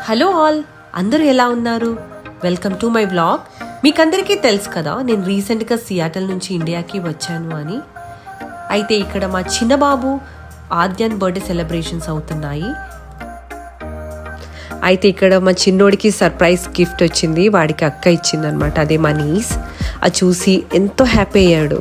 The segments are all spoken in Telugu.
హలో ఆల్, అందరూ ఎలా ఉన్నారు? Welcome to my vlog. మీకందరికీ తెలుసు కదా, నేను రీసెంట్గా సియాటల్ నుంచి ఇండియాకి వచ్చాను అని. అయితే ఇక్కడ మా చిన్న బాబు ఆద్యాన్ బర్త్డే సెలబ్రేషన్స్ అవుతున్నాయి. అయితే ఇక్కడ మా చిన్నోడికి సర్ప్రైజ్ గిఫ్ట్ వచ్చింది. వాడికి అక్క ఇచ్చిందనమాట, అదే మా నీస్. అది చూసి ఎంతో హ్యాపీ అయ్యాడు.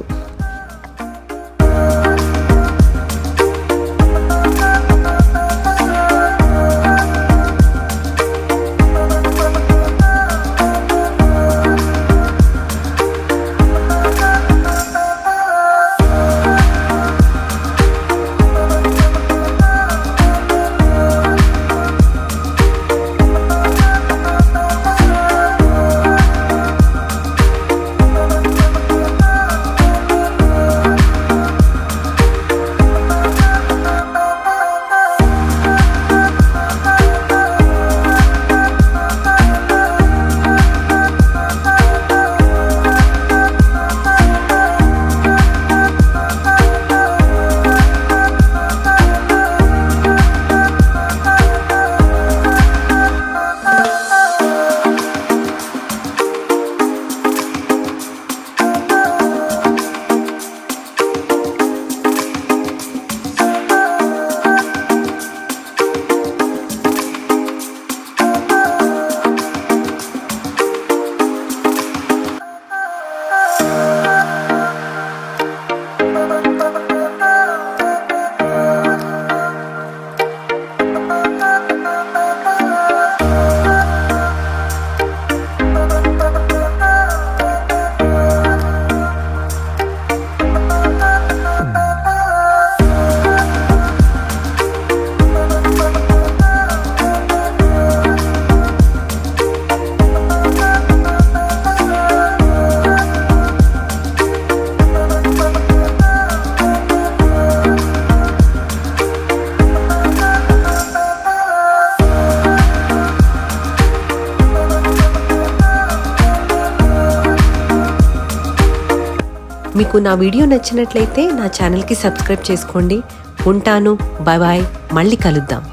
మీకు నా వీడియో నచ్చినట్లయితే నా ఛానల్కి సబ్స్క్రైబ్ చేసుకోండి. ఉంటాను, బాయ్ బాయ్, మళ్ళీ కలుద్దాం.